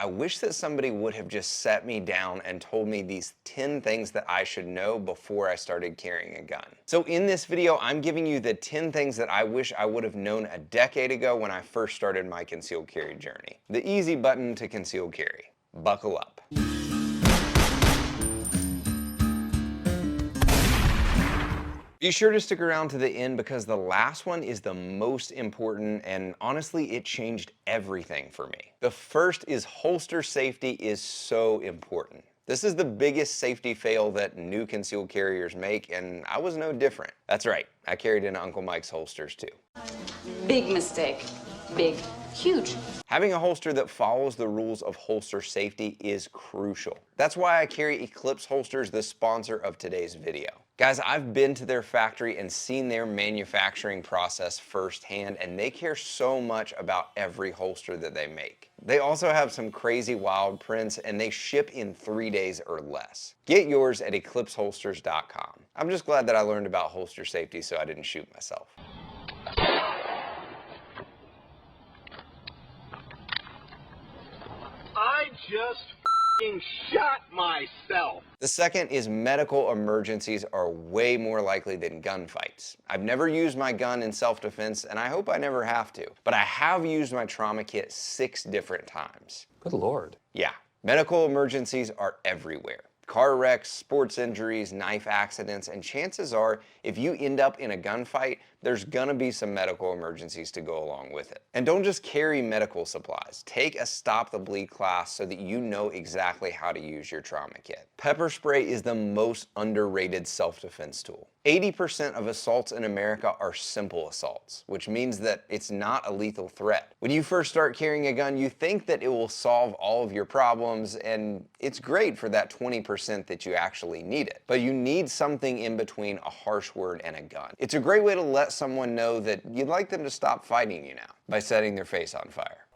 I wish that somebody would have just set me down and told me these 10 things that I should know before I started carrying a gun. So in this video, I'm giving you the 10 things that I wish I would have known a decade ago when I first started my concealed carry journey. The easy button to concealed carry. Buckle up. Be sure to stick around to the end because the last one is the most important, and honestly, it changed everything for me. The first is holster safety is so important. This is the biggest safety fail that new concealed carriers make, and I was no different. That's right, I carried in Uncle Mike's holsters too. Big mistake. Big. Huge. Having a holster that follows the rules of holster safety is crucial. That's why I carry Eclipse Holsters, the sponsor of today's video. Guys, I've been to their factory and seen their manufacturing process firsthand, and they care so much about every holster that they make. They also have some crazy wild prints, and they ship in 3 days or less. Get yours at eclipseholsters.com. I'm just glad that I learned about holster safety so I didn't shoot myself. I just shot myself. The second is medical emergencies are way more likely than gunfights. I've never used my gun in self-defense, and I hope I never have to, but I have used my trauma kit 6 different times. Good Lord. Yeah, medical emergencies are everywhere. Car wrecks, sports injuries, knife accidents, and chances are, if you end up in a gunfight, there's gonna be some medical emergencies to go along with it. And don't just carry medical supplies. Take a Stop the Bleed class so that you know exactly how to use your trauma kit. Pepper spray is the most underrated self-defense tool. 80% of assaults in America are simple assaults, which means that it's not a lethal threat. When you first start carrying a gun, you think that it will solve all of your problems, and it's great for that 20% that you actually need it. But you need something in between a harsh word and a gun. It's a great way to let someone know that you'd like them to stop fighting you now by setting their face on fire.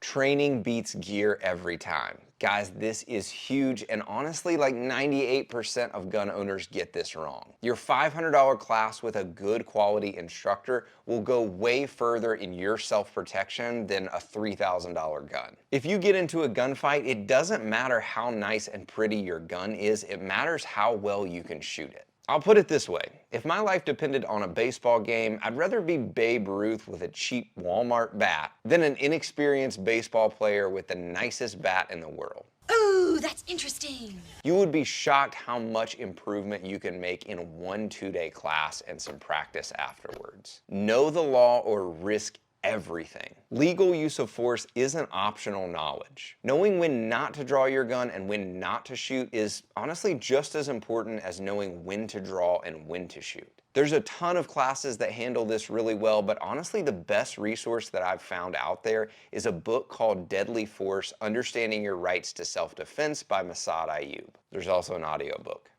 Training beats gear every time. Guys, this is huge, and honestly, like 98% of gun owners get this wrong. Your $500 class with a good quality instructor will go way further in your self-protection than a $3,000 gun. If you get into a gunfight, it doesn't matter how nice and pretty your gun is, it matters how well you can shoot it. I'll put it this way, if my life depended on a baseball game, I'd rather be Babe Ruth with a cheap Walmart bat than an inexperienced baseball player with the nicest bat in the world. Ooh, that's interesting. You would be shocked how much improvement you can make in one 2-day class and some practice afterwards. Know the law or risk everything. Legal use of force isn't optional knowledge. Knowing when not to draw your gun and when not to shoot is honestly just as important as knowing when to draw and when to shoot. There's a ton of classes that handle this really well, but honestly the best resource that I've found out there is a book called Deadly Force: Understanding Your Rights to Self-Defense by Massad Ayoob. There's also an audiobook.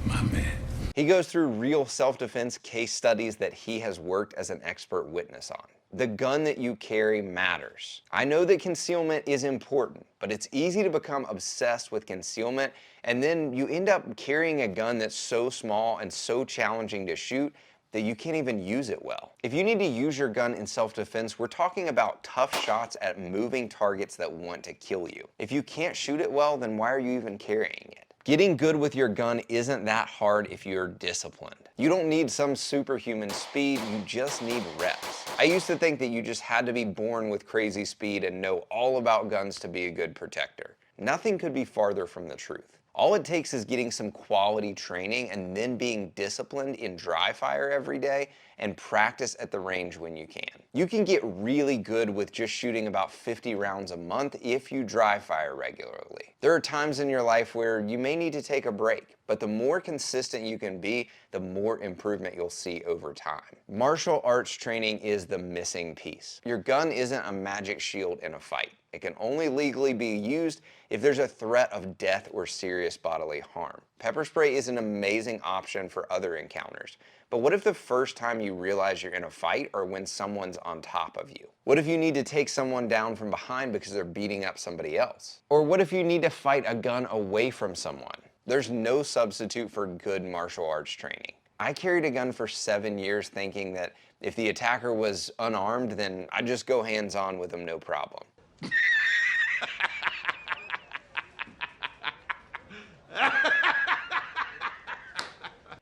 My man. He goes through real self-defense case studies that he has worked as an expert witness on. The gun that you carry matters. I know that concealment is important, but it's easy to become obsessed with concealment, and then you end up carrying a gun that's so small and so challenging to shoot that you can't even use it well. If you need to use your gun in self-defense, we're talking about tough shots at moving targets that want to kill you. If you can't shoot it well, then why are you even carrying it? Getting good with your gun isn't that hard if you're disciplined. You don't need some superhuman speed, you just need reps. I used to think that you just had to be born with crazy speed and know all about guns to be a good protector. Nothing could be farther from the truth. All it takes is getting some quality training and then being disciplined in dry fire every day and practice at the range when you can. You can get really good with just shooting about 50 rounds a month if you dry fire regularly. There are times in your life where you may need to take a break, but the more consistent you can be, the more improvement you'll see over time. Martial arts training is the missing piece. Your gun isn't a magic shield in a fight. It can only legally be used if there's a threat of death or serious bodily harm. Pepper spray is an amazing option for other encounters. But what if the first time you realize you're in a fight or when someone's on top of you? What if you need to take someone down from behind because they're beating up somebody else? Or what if you need to fight a gun away from someone? There's no substitute for good martial arts training. I carried a gun for 7 years thinking that if the attacker was unarmed, then I'd just go hands-on with them, no problem.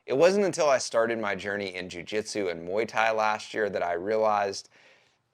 It wasn't until I started my journey in jiu-jitsu and Muay Thai last year that I realized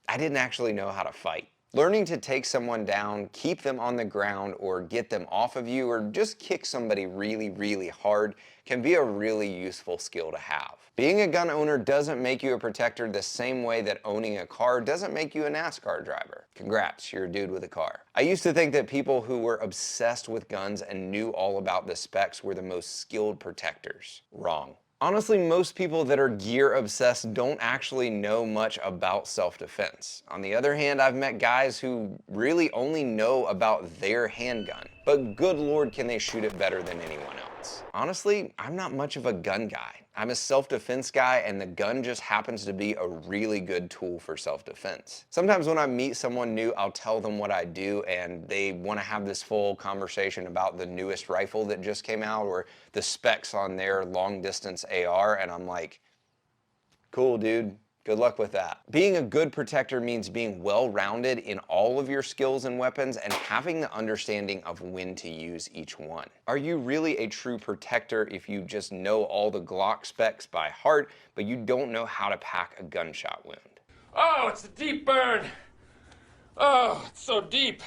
I didn't actually know how to fight. Learning to take someone down, keep them on the ground, or get them off of you, or just kick somebody really, really hard can be a really useful skill to have. Being a gun owner doesn't make you a protector the same way that owning a car doesn't make you a NASCAR driver. Congrats, you're a dude with a car. I used to think that people who were obsessed with guns and knew all about the specs were the most skilled protectors. Wrong. Honestly, most people that are gear obsessed don't actually know much about self-defense. On the other hand, I've met guys who really only know about their handgun, but good lord can they shoot it better than anyone else. Honestly, I'm not much of a gun guy. I'm a self-defense guy, and the gun just happens to be a really good tool for self-defense. Sometimes when I meet someone new, I'll tell them what I do, and they want to have this full conversation about the newest rifle that just came out or the specs on their long-distance AR, and I'm like, cool, dude. Good luck with that. Being a good protector means being well-rounded in all of your skills and weapons and having the understanding of when to use each one. Are you really a true protector if you just know all the Glock specs by heart, but you don't know how to pack a gunshot wound? Oh, it's a deep burn. Oh, it's so deep.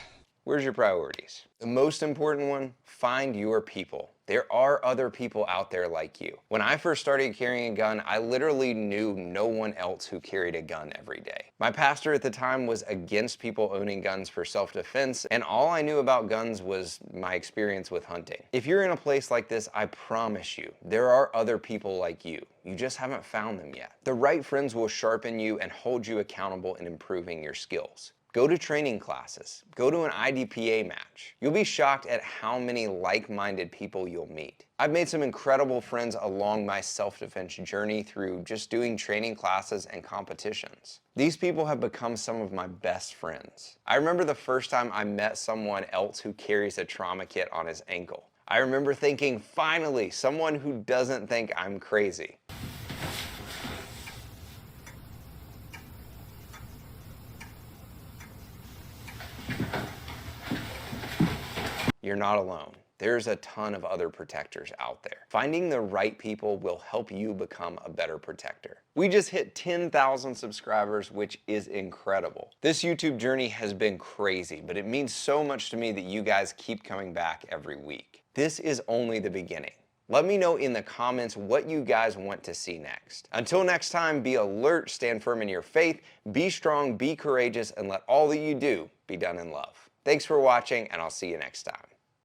Where's your priorities? The most important one, find your people. There are other people out there like you. When I first started carrying a gun, I literally knew no one else who carried a gun every day. My pastor at the time was against people owning guns for self-defense, and all I knew about guns was my experience with hunting. If you're in a place like this, I promise you, there are other people like you. You just haven't found them yet. The right friends will sharpen you and hold you accountable in improving your skills. Go to training classes. Go to an IDPA match. You'll be shocked at how many like-minded people you'll meet. I've made some incredible friends along my self-defense journey through just doing training classes and competitions. These people have become some of my best friends. I remember the first time I met someone else who carries a trauma kit on his ankle. I remember thinking, finally, someone who doesn't think I'm crazy. You're not alone. There's a ton of other protectors out there. Finding the right people will help you become a better protector. We just hit 10,000 subscribers, which is incredible. This YouTube journey has been crazy, but it means so much to me that you guys keep coming back every week. This is only the beginning. Let me know in the comments what you guys want to see next. Until next time, be alert, stand firm in your faith, be strong, be courageous, and let all that you do be done in love. Thanks for watching, and I'll see you next time.